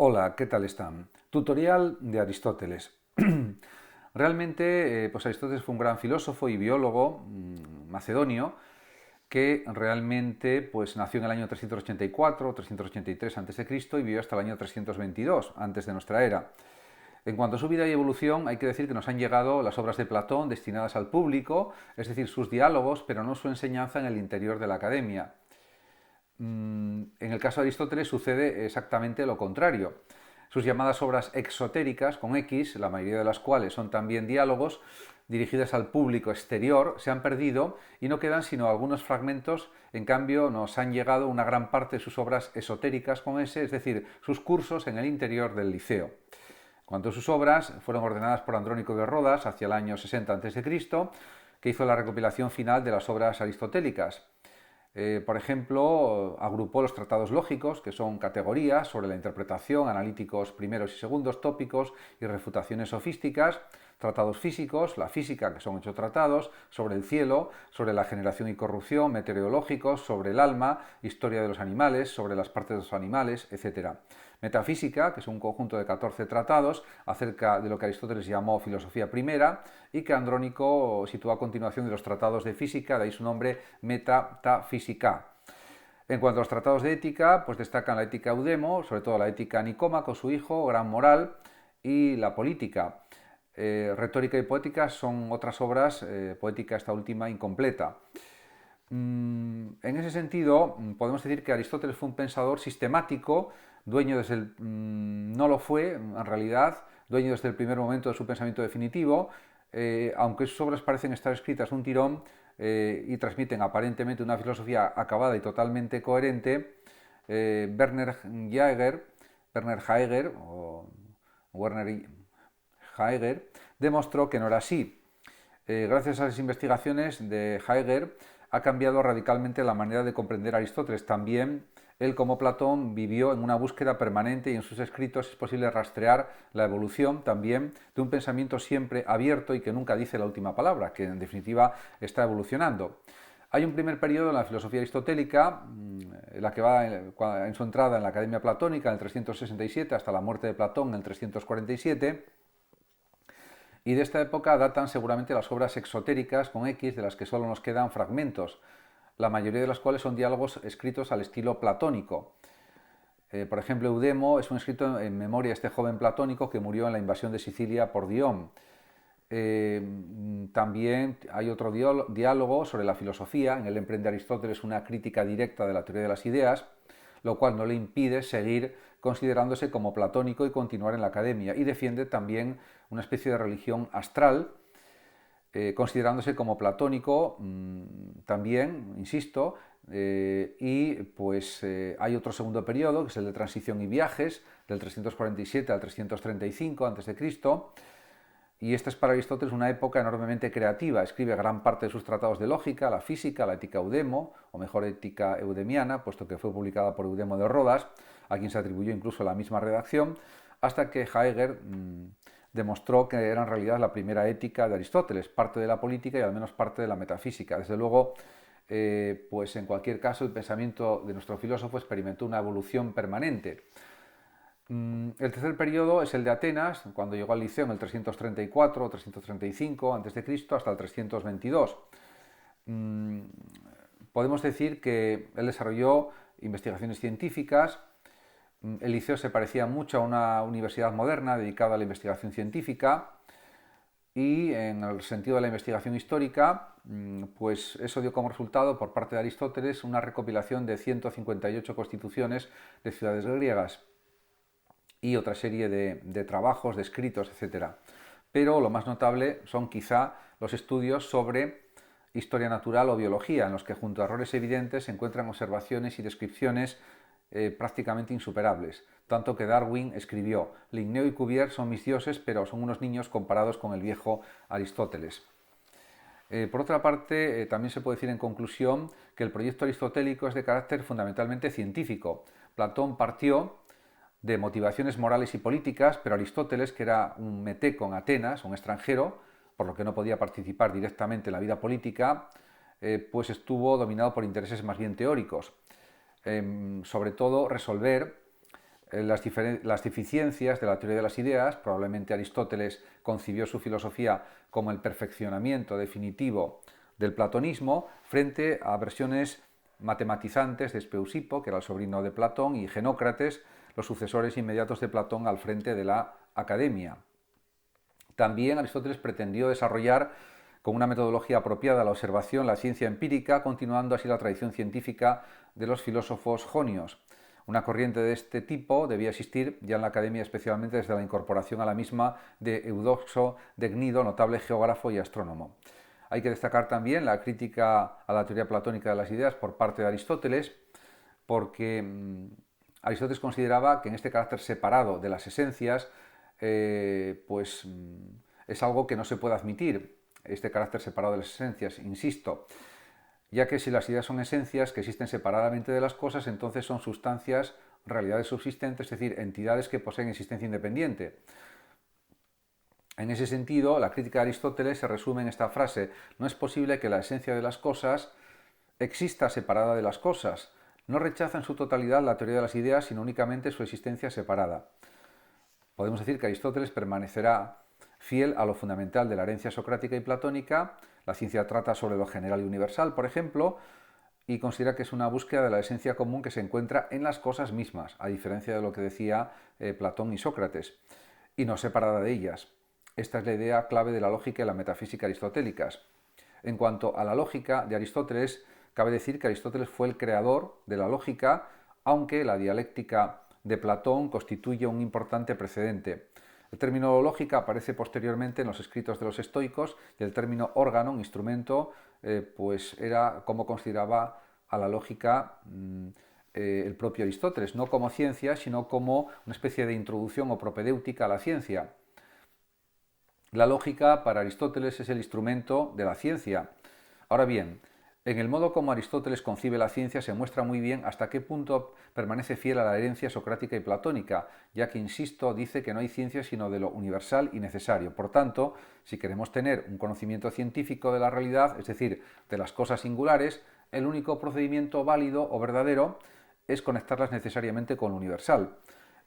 Hola, ¿qué tal están? Tutorial de Aristóteles. Realmente, pues Aristóteles fue un gran filósofo y biólogo macedonio que realmente pues, nació en el año 384 o 383 a.C. y vivió hasta el año 322 antes de nuestra era. En cuanto a su vida y evolución, hay que decir que nos han llegado las obras de Platón destinadas al público, es decir, sus diálogos, pero no su enseñanza en el interior de la academia. En el caso de Aristóteles sucede exactamente lo contrario. Sus llamadas obras exotéricas, con X, la mayoría de las cuales son también diálogos, dirigidas al público exterior, se han perdido y no quedan sino algunos fragmentos. En cambio, nos han llegado una gran parte de sus obras esotéricas con S, es decir, sus cursos en el interior del Liceo. En cuanto a sus obras, fueron ordenadas por Andrónico de Rodas hacia el año 60 a.C., que hizo la recopilación final de las obras aristotélicas. Por ejemplo, agrupó los tratados lógicos, que son categorías sobre la interpretación, analíticos primeros y segundos, tópicos y refutaciones sofísticas, tratados físicos, la física, que son 8 tratados, sobre el cielo, sobre la generación y corrupción, meteorológicos, sobre el alma, historia de los animales, sobre las partes de los animales, etc. Metafísica, que es un conjunto de 14 tratados acerca de lo que Aristóteles llamó filosofía primera y que Andrónico sitúa a continuación de los tratados de física, de ahí su nombre Metafísica. En cuanto a los tratados de ética, pues destacan la ética Eudemo, sobre todo la ética Nicómaco, su hijo, gran moral, y la política. Retórica y poética son otras obras, poética esta última incompleta. En ese sentido, podemos decir que Aristóteles fue un pensador sistemático, dueño desde el... no lo fue, en realidad, dueño desde el primer momento de su pensamiento definitivo, aunque sus obras parecen estar escritas de un tirón y transmiten aparentemente una filosofía acabada y totalmente coherente. Werner Jaeger demostró que no era así. Gracias a las investigaciones de Jaeger ha cambiado radicalmente la manera de comprender a Aristóteles. También él, como Platón, vivió en una búsqueda permanente y en sus escritos es posible rastrear la evolución también de un pensamiento siempre abierto y que nunca dice la última palabra, que en definitiva está evolucionando. Hay un primer periodo en la filosofía aristotélica, la que va en su entrada en la Academia Platónica en el 367 hasta la muerte de Platón en el 347, y de esta época datan seguramente las obras exotéricas con X, de las que solo nos quedan fragmentos, la mayoría de las cuales son diálogos escritos al estilo platónico. Por ejemplo, Eudemo es un escrito en memoria de este joven platónico que murió en la invasión de Sicilia por Dion. También hay otro diálogo sobre la filosofía. En él emprende Aristóteles una crítica directa de la teoría de las ideas, lo cual no le impide seguir considerándose como platónico y continuar en la academia. Y defiende también una especie de religión astral, considerándose como platónico también, insisto, y pues hay otro segundo periodo, que es el de transición y viajes, del 347 al 335 a.C., y esta es para Aristóteles una época enormemente creativa. Escribe gran parte de sus tratados de lógica, la física, la ética Eudemo, o mejor ética eudemiana, puesto que fue publicada por Eudemo de Rodas, a quien se atribuyó incluso la misma redacción, hasta que Jaeger demostró que era en realidad la primera ética de Aristóteles, parte de la política y al menos parte de la metafísica. Desde luego, pues en cualquier caso, el pensamiento de nuestro filósofo experimentó una evolución permanente. El tercer periodo es el de Atenas, cuando llegó al Liceo en el 334 o 335 a.C. hasta el 322. Podemos decir que él desarrolló investigaciones científicas. El Liceo se parecía mucho a una universidad moderna dedicada a la investigación científica, y en el sentido de la investigación histórica, pues eso dio como resultado por parte de Aristóteles una recopilación de 158 constituciones de ciudades griegas y otra serie de trabajos, de escritos, etc. Pero lo más notable son quizá los estudios sobre historia natural o biología, en los que junto a errores evidentes se encuentran observaciones y descripciones prácticamente insuperables. Tanto que Darwin escribió: Linneo y Cuvier son mis dioses, pero son unos niños comparados con el viejo Aristóteles. Por otra parte, también se puede decir en conclusión que el proyecto aristotélico es de carácter fundamentalmente científico. Platón partió de motivaciones morales y políticas, pero Aristóteles, que era un meteco en Atenas, un extranjero, por lo que no podía participar directamente en la vida política, pues estuvo dominado por intereses más bien teóricos. Sobre todo resolver las deficiencias de la teoría de las ideas. Probablemente Aristóteles concibió su filosofía como el perfeccionamiento definitivo del platonismo frente a versiones matematizantes de Espeusipo, que era el sobrino de Platón, y Genócrates, los sucesores inmediatos de Platón al frente de la academia. También Aristóteles pretendió desarrollar con una metodología apropiada la observación, la ciencia empírica, continuando así la tradición científica de los filósofos jonios. Una corriente de este tipo debía existir ya en la academia, especialmente desde la incorporación a la misma de Eudoxo de Gnido, notable geógrafo y astrónomo. Hay que destacar también la crítica a la teoría platónica de las ideas por parte de Aristóteles, porque Aristóteles consideraba que en este carácter separado de las esencias, es algo que no se puede admitir, este carácter separado de las esencias, insisto, ya que si las ideas son esencias que existen separadamente de las cosas, entonces son sustancias, realidades subsistentes, es decir, entidades que poseen existencia independiente. En ese sentido, la crítica de Aristóteles se resume en esta frase: no es posible que la esencia de las cosas exista separada de las cosas. No rechaza en su totalidad la teoría de las ideas, sino únicamente su existencia separada. Podemos decir que Aristóteles permanecerá fiel a lo fundamental de la herencia socrática y platónica. La ciencia trata sobre lo general y universal, por ejemplo, y considera que es una búsqueda de la esencia común que se encuentra en las cosas mismas, a diferencia de lo que decía Platón y Sócrates, y no separada de ellas. Esta es la idea clave de la lógica y la metafísica aristotélicas. En cuanto a la lógica de Aristóteles, cabe decir que Aristóteles fue el creador de la lógica, aunque la dialéctica de Platón constituye un importante precedente. El término lógica aparece posteriormente en los escritos de los estoicos, y el término órgano, instrumento, era como consideraba a la lógica el propio Aristóteles, no como ciencia, sino como una especie de introducción o propedéutica a la ciencia. La lógica para Aristóteles es el instrumento de la ciencia. Ahora bien, en el modo como Aristóteles concibe la ciencia se muestra muy bien hasta qué punto permanece fiel a la herencia socrática y platónica, ya que, insisto, dice que no hay ciencia sino de lo universal y necesario. Por tanto, si queremos tener un conocimiento científico de la realidad, es decir, de las cosas singulares, el único procedimiento válido o verdadero es conectarlas necesariamente con lo universal.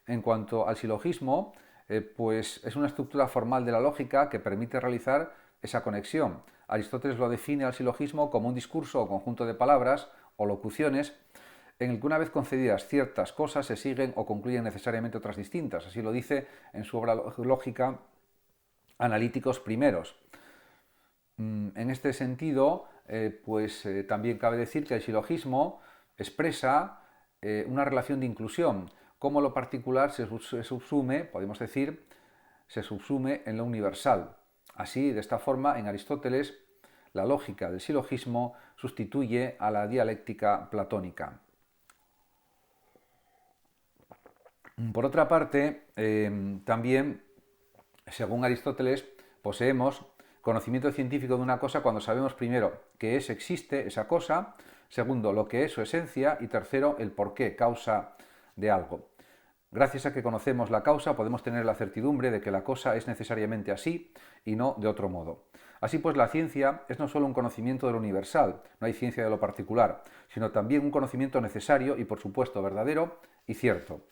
En cuanto al silogismo, es una estructura formal de la lógica que permite realizar esa conexión. Aristóteles lo define al silogismo como un discurso o conjunto de palabras o locuciones en el que, una vez concedidas ciertas cosas, se siguen o concluyen necesariamente otras distintas. Así lo dice en su obra lógica Analíticos Primeros. En este sentido, también cabe decir que el silogismo expresa una relación de inclusión, cómo lo particular se subsume, podemos decir, se subsume en lo universal. Así, de esta forma, en Aristóteles, la lógica del silogismo sustituye a la dialéctica platónica. Por otra parte, también, según Aristóteles, poseemos conocimiento científico de una cosa cuando sabemos, primero, que existe esa cosa, segundo, lo que es su esencia, y tercero, el porqué, causa de algo. Gracias a que conocemos la causa, podemos tener la certidumbre de que la cosa es necesariamente así y no de otro modo. Así pues, la ciencia es no solo un conocimiento de lo universal, no hay ciencia de lo particular, sino también un conocimiento necesario y, por supuesto, verdadero y cierto.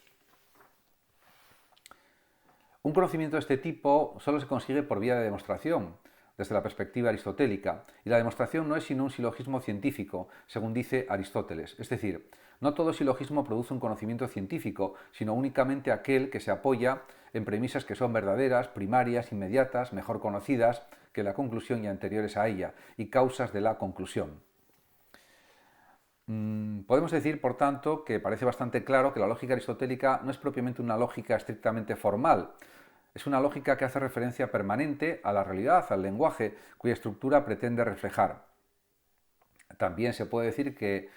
Un conocimiento de este tipo solo se consigue por vía de demostración, desde la perspectiva aristotélica, y la demostración no es sino un silogismo científico, según dice Aristóteles. Es decir, no todo silogismo produce un conocimiento científico, sino únicamente aquel que se apoya en premisas que son verdaderas, primarias, inmediatas, mejor conocidas que la conclusión y anteriores a ella, y causas de la conclusión. Podemos decir, por tanto, que parece bastante claro que la lógica aristotélica no es propiamente una lógica estrictamente formal. Es una lógica que hace referencia permanente a la realidad, al lenguaje, cuya estructura pretende reflejar. También se puede decir que,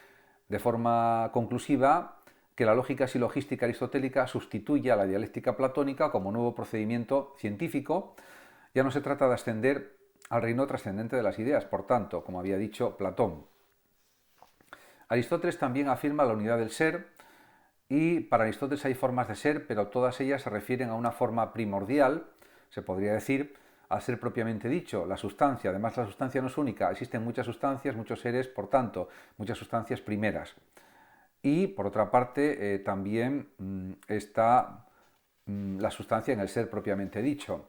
de forma conclusiva, que la lógica silogística aristotélica sustituye a la dialéctica platónica como nuevo procedimiento científico. Ya no se trata de ascender al reino trascendente de las ideas, por tanto, como había dicho Platón. Aristóteles también afirma la unidad del ser, y para Aristóteles hay formas de ser, pero todas ellas se refieren a una forma primordial, se podría decir, al ser propiamente dicho, la sustancia. Además, la sustancia no es única, existen muchas sustancias, muchos seres, por tanto, muchas sustancias primeras. Y por otra parte también está la sustancia en el ser propiamente dicho.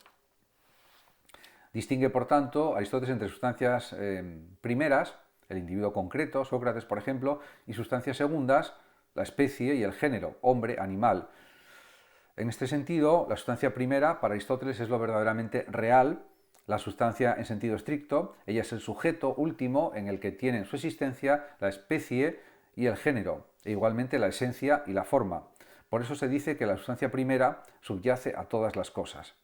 Distingue, por tanto, Aristóteles entre sustancias primeras, el individuo concreto, Sócrates, por ejemplo, y sustancias segundas, la especie y el género, hombre, animal. En este sentido, la sustancia primera para Aristóteles es lo verdaderamente real, la sustancia en sentido estricto, ella es el sujeto último en el que tienen su existencia la especie y el género, e igualmente la esencia y la forma. Por eso se dice que la sustancia primera subyace a todas las cosas.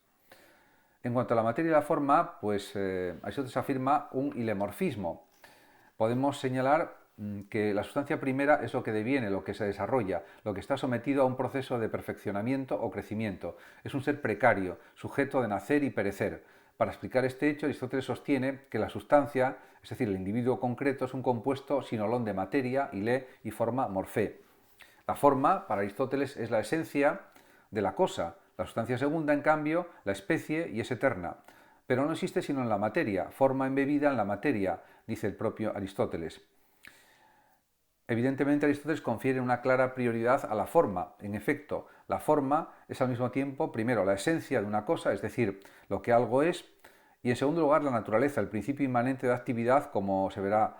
En cuanto a la materia y la forma, pues Aristóteles afirma un hilemorfismo. Podemos señalar que la sustancia primera es lo que deviene, lo que se desarrolla, lo que está sometido a un proceso de perfeccionamiento o crecimiento. Es un ser precario, sujeto de nacer y perecer. Para explicar este hecho, Aristóteles sostiene que la sustancia, es decir, el individuo concreto, es un compuesto sinolon de materia, hilé y forma morfé. La forma, para Aristóteles, es la esencia de la cosa. La sustancia segunda, en cambio, la especie y es eterna. Pero no existe sino en la materia, forma embebida en la materia, dice el propio Aristóteles. Evidentemente, Aristóteles confiere una clara prioridad a la forma. En efecto, la forma es al mismo tiempo, primero, la esencia de una cosa, es decir, lo que algo es, y en segundo lugar, la naturaleza, el principio inmanente de actividad, como se verá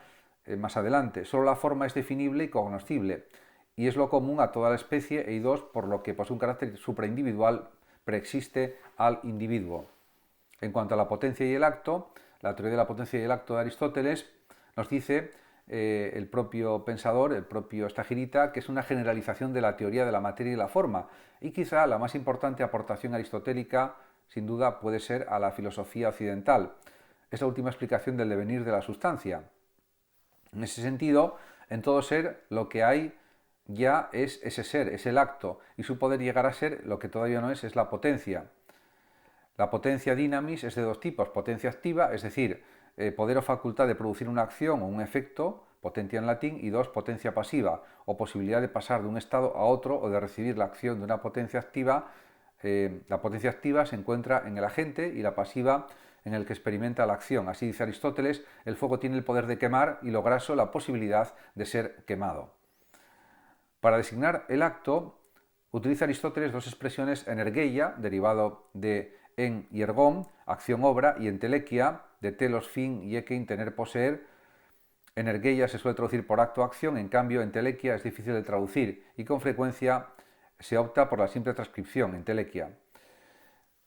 más adelante. Solo la forma es definible y cognoscible, y es lo común a toda la especie, y dos, por lo que posee un carácter supraindividual, preexiste al individuo. En cuanto a la potencia y el acto, la teoría de la potencia y el acto de Aristóteles nos dice el propio pensador, el propio Stagirita, que es una generalización de la teoría de la materia y la forma, y quizá la más importante aportación aristotélica, sin duda, puede ser a la filosofía occidental. Es la última explicación del devenir de la sustancia. En ese sentido, en todo ser, lo que hay ya es ese ser, es el acto, y su poder llegar a ser lo que todavía no es la potencia. La potencia dynamis es de dos tipos, potencia activa, es decir, poder o facultad de producir una acción o un efecto, potencia en latín, y dos, potencia pasiva, o posibilidad de pasar de un estado a otro o de recibir la acción de una potencia activa. La potencia activa se encuentra en el agente y la pasiva en el que experimenta la acción. Así dice Aristóteles, el fuego tiene el poder de quemar y lo graso la posibilidad de ser quemado. Para designar el acto, utiliza Aristóteles dos expresiones: energeia, derivado de en y ergon, acción-obra, y entelequia, de telos, fin, y ekein, tener, poseer. Energeia se suele traducir por acto-acción, en cambio entelequia es difícil de traducir y con frecuencia se opta por la simple transcripción, entelequia.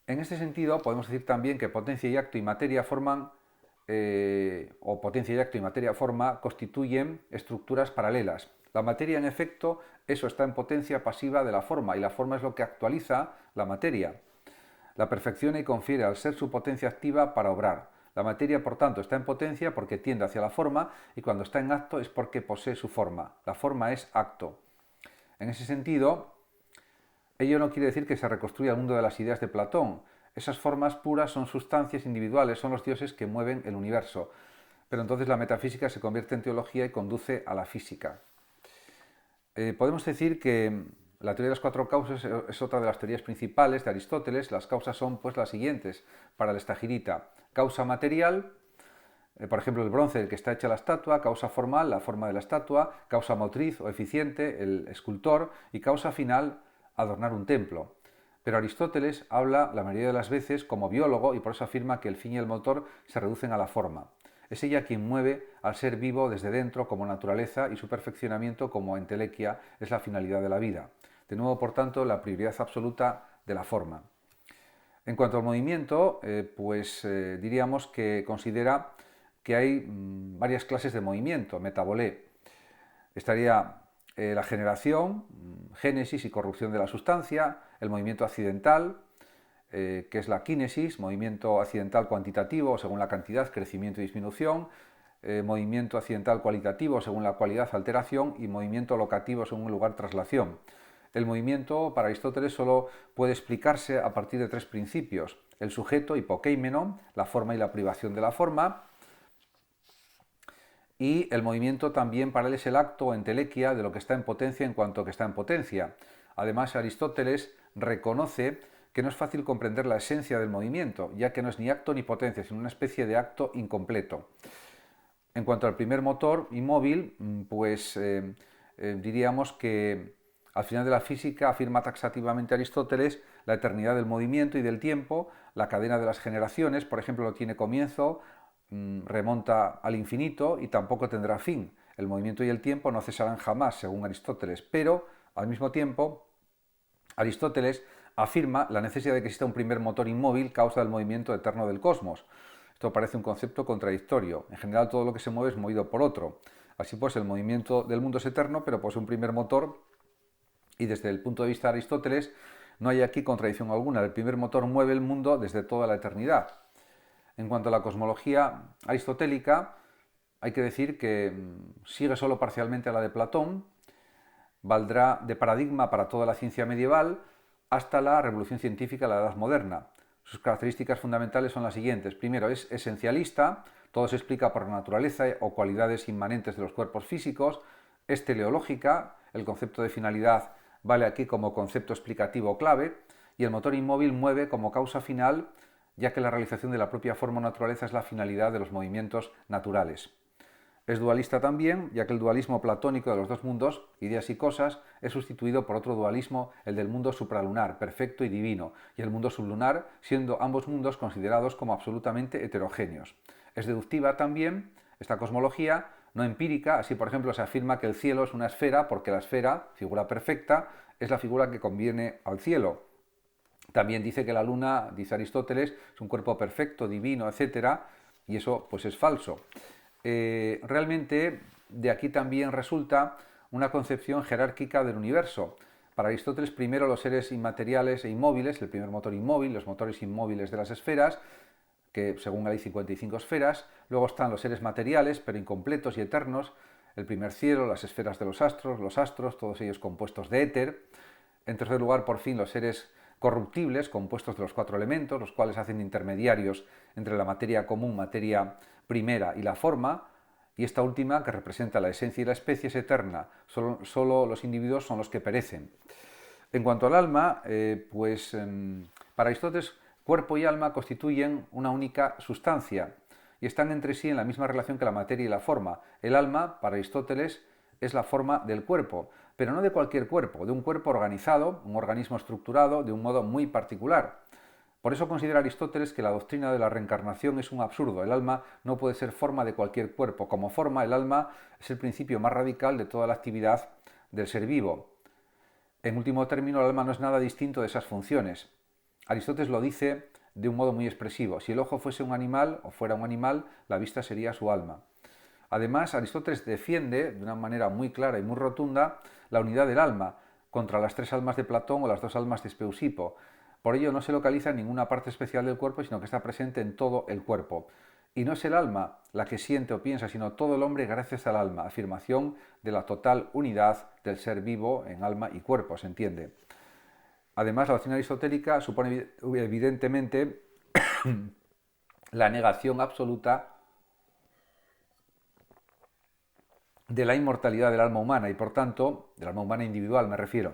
En este sentido, podemos decir también que potencia y acto y materia forman, o potencia y acto y materia forma, constituyen estructuras paralelas. La materia, en efecto, eso está en potencia pasiva de la forma, y la forma es lo que actualiza la materia. La perfecciona y confiere al ser su potencia activa para obrar. La materia, por tanto, está en potencia porque tiende hacia la forma, y cuando está en acto es porque posee su forma. La forma es acto. En ese sentido, ello no quiere decir que se reconstruya el mundo de las ideas de Platón. Esas formas puras son sustancias individuales, son los dioses que mueven el universo. Pero entonces la metafísica se convierte en teología y conduce a la física. Podemos decir que la teoría de las cuatro causas es otra de las teorías principales de Aristóteles. Las causas son pues las siguientes para el Stagirita: causa material, por ejemplo el bronce del que está hecha la estatua; causa formal, la forma de la estatua; causa motriz o eficiente, el escultor; y causa final, adornar un templo. Pero Aristóteles habla la mayoría de las veces como biólogo, y por eso afirma que el fin y el motor se reducen a la forma. Es ella quien mueve al ser vivo desde dentro como naturaleza, y su perfeccionamiento como entelequia es la finalidad de la vida. De nuevo, por tanto, la prioridad absoluta de la forma. En cuanto al movimiento, diríamos que considera que hay varias clases de movimiento, metabolé. Estaría la generación, génesis y corrupción de la sustancia; el movimiento accidental, que es la kínesis, movimiento accidental cuantitativo según la cantidad, crecimiento y disminución; movimiento accidental cualitativo según la cualidad, alteración; y movimiento locativo según el lugar, traslación. El movimiento para Aristóteles solo puede explicarse a partir de tres principios: el sujeto, hipokeimenon, la forma y la privación de la forma; y el movimiento también para él es el acto o entelequia de lo que está en potencia en cuanto que está en potencia. Además, Aristóteles reconoce que no es fácil comprender la esencia del movimiento, ya que no es ni acto ni potencia, sino una especie de acto incompleto. En cuanto al primer motor inmóvil, diríamos que al final de la física afirma taxativamente Aristóteles la eternidad del movimiento y del tiempo, la cadena de las generaciones, por ejemplo, no tiene comienzo, remonta al infinito y tampoco tendrá fin. El movimiento y el tiempo no cesarán jamás, según Aristóteles, pero al mismo tiempo Aristóteles afirma la necesidad de que exista un primer motor inmóvil causa del movimiento eterno del cosmos. Esto parece un concepto contradictorio. En general todo lo que se mueve es movido por otro. Así pues, el movimiento del mundo es eterno, pero posee un primer motor y desde el punto de vista de Aristóteles no hay aquí contradicción alguna. El primer motor mueve el mundo desde toda la eternidad. En cuanto a la cosmología aristotélica, hay que decir que sigue solo parcialmente a la de Platón, valdrá de paradigma para toda la ciencia medieval hasta la revolución científica de la Edad Moderna. Sus características fundamentales son las siguientes. Primero, es esencialista, todo se explica por naturaleza o cualidades inmanentes de los cuerpos físicos. Es teleológica, el concepto de finalidad vale aquí como concepto explicativo clave, y el motor inmóvil mueve como causa final, ya que la realización de la propia forma o naturaleza es la finalidad de los movimientos naturales. Es dualista también, ya que el dualismo platónico de los dos mundos, ideas y cosas, es sustituido por otro dualismo, el del mundo supralunar, perfecto y divino, y el mundo sublunar, siendo ambos mundos considerados como absolutamente heterogéneos. Es deductiva también, esta cosmología, no empírica, así por ejemplo se afirma que el cielo es una esfera porque la esfera, figura perfecta, es la figura que conviene al cielo. También dice que la luna, dice Aristóteles, es un cuerpo perfecto, divino, etc. Y eso pues es falso. Realmente de aquí también resulta una concepción jerárquica del universo. Para Aristóteles primero los seres inmateriales e inmóviles, el primer motor inmóvil, los motores inmóviles de las esferas, que según hay 55 esferas, luego están los seres materiales pero incompletos y eternos, el primer cielo, las esferas de los astros, todos ellos compuestos de éter. En tercer lugar, por fin, los seres corruptibles, compuestos de los cuatro elementos, los cuales hacen intermediarios entre la materia común, materia primera y la forma, y esta última, que representa la esencia y la especie, es eterna, solo los individuos son los que perecen. En cuanto al alma, para Aristóteles, cuerpo y alma constituyen una única sustancia y están entre sí en la misma relación que la materia y la forma. El alma, para Aristóteles, es la forma del cuerpo, pero no de cualquier cuerpo, de un cuerpo organizado, un organismo estructurado de un modo muy particular. Por eso considera Aristóteles que la doctrina de la reencarnación es un absurdo. El alma no puede ser forma de cualquier cuerpo. Como forma, el alma es el principio más radical de toda la actividad del ser vivo. En último término, el alma no es nada distinto de esas funciones. Aristóteles lo dice de un modo muy expresivo. Si el ojo fuese un animal o fuera un animal, la vista sería su alma. Además, Aristóteles defiende de una manera muy clara y muy rotunda la unidad del alma contra las tres almas de Platón o las dos almas de Speusipo. Por ello no se localiza en ninguna parte especial del cuerpo, sino que está presente en todo el cuerpo. Y no es el alma la que siente o piensa, sino todo el hombre gracias al alma, afirmación de la total unidad del ser vivo en alma y cuerpo, ¿se entiende? Además, la doctrina aristotélica supone evidentemente la negación absoluta de la inmortalidad del alma humana y por tanto, del alma humana individual me refiero,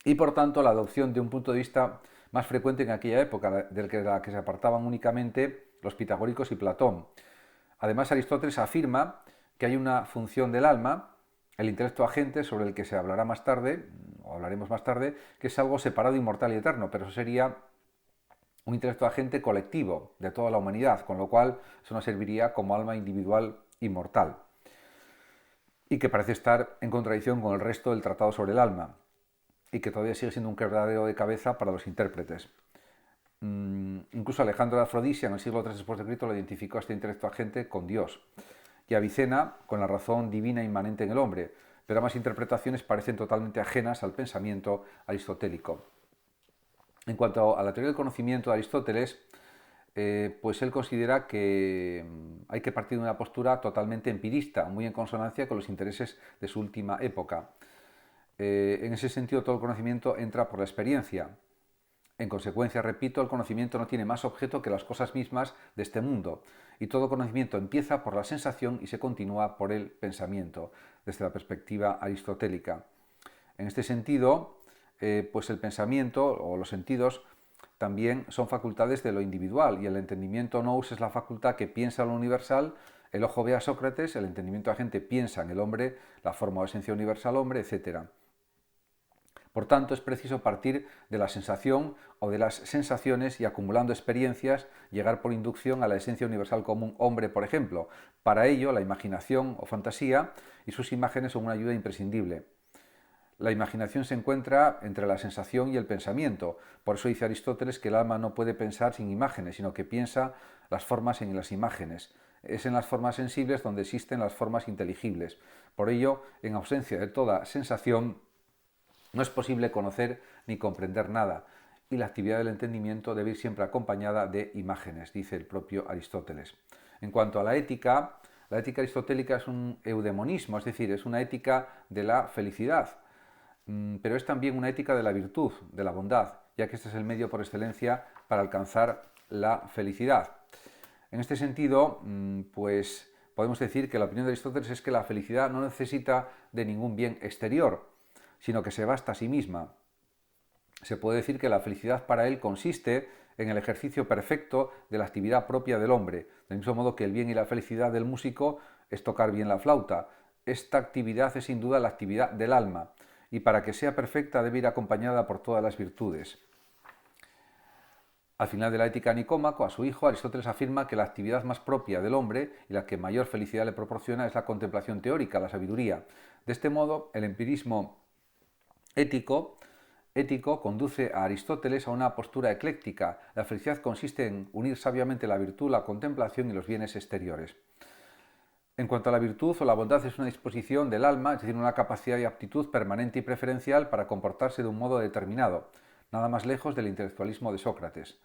y por tanto la adopción de un punto de vista más frecuente en aquella época, de la que se apartaban únicamente los pitagóricos y Platón. Además, Aristóteles afirma que hay una función del alma, el intelecto agente, sobre el que se hablará más tarde, o hablaremos más tarde, que es algo separado, inmortal y eterno, pero eso sería un intelecto agente colectivo de toda la humanidad, con lo cual eso nos serviría como alma individual inmortal, y que parece estar en contradicción con el resto del tratado sobre el alma, y que todavía sigue siendo un quebradero de cabeza para los intérpretes. Incluso Alejandro de Afrodisia, en el siglo III después de Cristo, lo identificó a este intelecto agente con Dios, y Avicena con la razón divina inmanente en el hombre, pero ambas interpretaciones parecen totalmente ajenas al pensamiento aristotélico. En cuanto a la teoría del conocimiento de Aristóteles, pues él considera que hay que partir de una postura totalmente empirista, muy en consonancia con los intereses de su última época. En ese sentido, todo el conocimiento entra por la experiencia. En consecuencia, repito, el conocimiento no tiene más objeto que las cosas mismas de este mundo, y todo conocimiento empieza por la sensación y se continúa por el pensamiento, desde la perspectiva aristotélica. En este sentido, pues el pensamiento o los sentidos también son facultades de lo individual, y el entendimiento nous es la facultad que piensa lo universal El ojo ve a Sócrates, el entendimiento de la gente piensa en el hombre, la forma o esencia universal hombre, etc. Por tanto, es preciso partir de la sensación o de las sensaciones y, acumulando experiencias, llegar por inducción a la esencia universal común hombre, por ejemplo. Para ello, la imaginación o fantasía y sus imágenes son una ayuda imprescindible. La imaginación se encuentra entre la sensación y el pensamiento. Por eso dice Aristóteles que el alma no puede pensar sin imágenes, sino que piensa las formas en las imágenes. Es en las formas sensibles donde existen las formas inteligibles. Por ello, en ausencia de toda sensación, no es posible conocer ni comprender nada, y la actividad del entendimiento debe ir siempre acompañada de imágenes, dice el propio Aristóteles. En cuanto a la ética aristotélica es un eudemonismo, es decir, es una ética de la felicidad, pero es también una ética de la virtud, de la bondad, ya que este es el medio por excelencia para alcanzar la felicidad. En este sentido, pues podemos decir que la opinión de Aristóteles es que la felicidad no necesita de ningún bien exterior, sino que se basta a sí misma. Se puede decir que la felicidad para él consiste en el ejercicio perfecto de la actividad propia del hombre, del mismo modo que el bien y la felicidad del músico es tocar bien la flauta. Esta actividad es sin duda la actividad del alma, y para que sea perfecta debe ir acompañada por todas las virtudes. Al final de la Ética a Nicómaco, a su hijo, Aristóteles afirma que la actividad más propia del hombre y la que mayor felicidad le proporciona es la contemplación teórica, la sabiduría. De este modo, el empirismo ético conduce a Aristóteles a una postura ecléctica. La felicidad consiste en unir sabiamente la virtud, la contemplación y los bienes exteriores. En cuanto a la virtud o la bondad, es una disposición del alma, es decir, una capacidad y aptitud permanente y preferencial para comportarse de un modo determinado, nada más lejos del intelectualismo de Sócrates,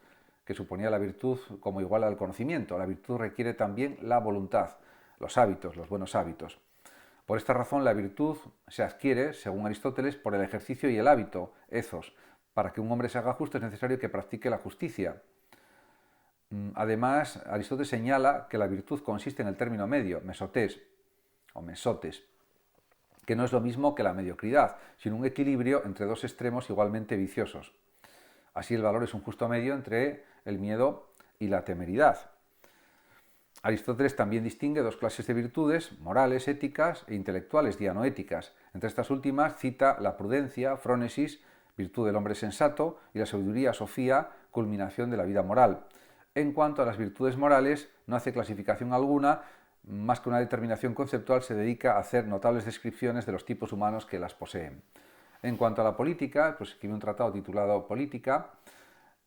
que suponía la virtud como igual al conocimiento. La virtud requiere también la voluntad, los hábitos, los buenos hábitos. Por esta razón, la virtud se adquiere, según Aristóteles, por el ejercicio y el hábito, ethos. Para que un hombre se haga justo es necesario que practique la justicia. Además, Aristóteles señala que la virtud consiste en el término medio, mesotes o mesotes, que no es lo mismo que la mediocridad, sino un equilibrio entre dos extremos igualmente viciosos. Así, el valor es un justo medio entre el miedo y la temeridad. Aristóteles también distingue dos clases de virtudes, morales, éticas e intelectuales, dianoéticas. Entre estas últimas cita la prudencia, frónesis, virtud del hombre sensato, y la sabiduría, sofía, culminación de la vida moral. En cuanto a las virtudes morales, no hace clasificación alguna, más que una determinación conceptual se dedica a hacer notables descripciones de los tipos humanos que las poseen. En cuanto a la política, pues escribe un tratado titulado Política,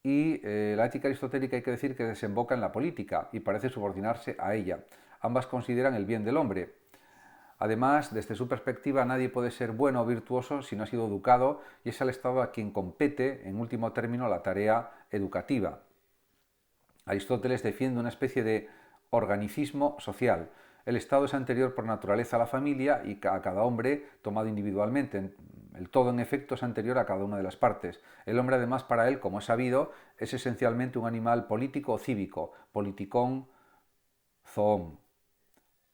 y la ética aristotélica hay que decir que desemboca en la política y parece subordinarse a ella. Ambas consideran el bien del hombre. Además, desde su perspectiva, nadie puede ser bueno o virtuoso si no ha sido educado, y es al Estado a quien compete, en último término, la tarea educativa. Aristóteles defiende una especie de organicismo social. El Estado es anterior por naturaleza a la familia y a cada hombre tomado individualmente. El todo, en efecto, es anterior a cada una de las partes. El hombre, además, para él, como es sabido, es esencialmente un animal político o cívico, politikon zoon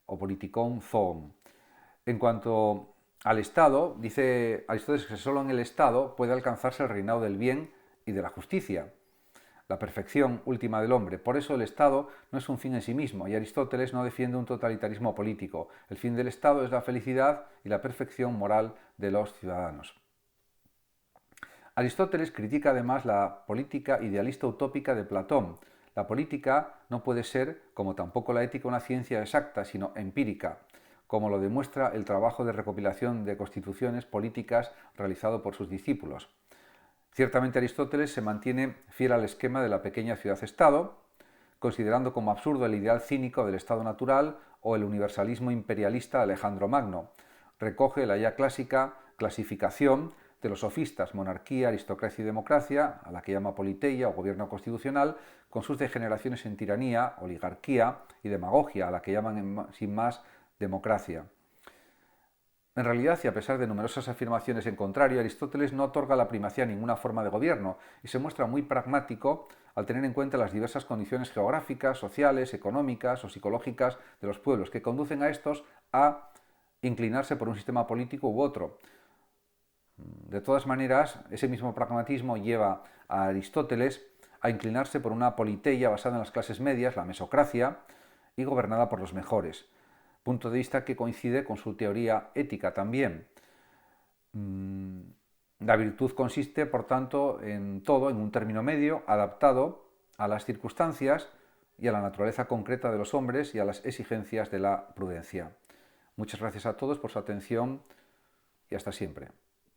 o politikon zoon. En cuanto al Estado, dice Aristóteles que solo en el Estado puede alcanzarse el reinado del bien y de la justicia, la perfección última del hombre. Por eso el Estado no es un fin en sí mismo, y Aristóteles no defiende un totalitarismo político. El fin del Estado es la felicidad y la perfección moral de los ciudadanos. Aristóteles critica además la política idealista utópica de Platón. La política no puede ser, como tampoco la ética, una ciencia exacta, sino empírica, como lo demuestra el trabajo de recopilación de constituciones políticas realizado por sus discípulos. Ciertamente Aristóteles se mantiene fiel al esquema de la pequeña ciudad-estado, considerando como absurdo el ideal cínico del Estado natural o el universalismo imperialista de Alejandro Magno. Recoge la ya clásica clasificación de los sofistas, monarquía, aristocracia y democracia, a la que llama politeia o gobierno constitucional, con sus degeneraciones en tiranía, oligarquía y demagogia, a la que llaman sin más democracia. En realidad, y a pesar de numerosas afirmaciones en contrario, Aristóteles no otorga la primacía a ninguna forma de gobierno y se muestra muy pragmático al tener en cuenta las diversas condiciones geográficas, sociales, económicas o psicológicas de los pueblos que conducen a estos a inclinarse por un sistema político u otro. De todas maneras, ese mismo pragmatismo lleva a Aristóteles a inclinarse por una politeia basada en las clases medias, la mesocracia, y gobernada por los mejores. Punto de vista que coincide con su teoría ética también. La virtud consiste, por tanto, en todo, en un término medio, adaptado a las circunstancias y a la naturaleza concreta de los hombres y a las exigencias de la prudencia. Muchas gracias a todos por su atención y hasta siempre.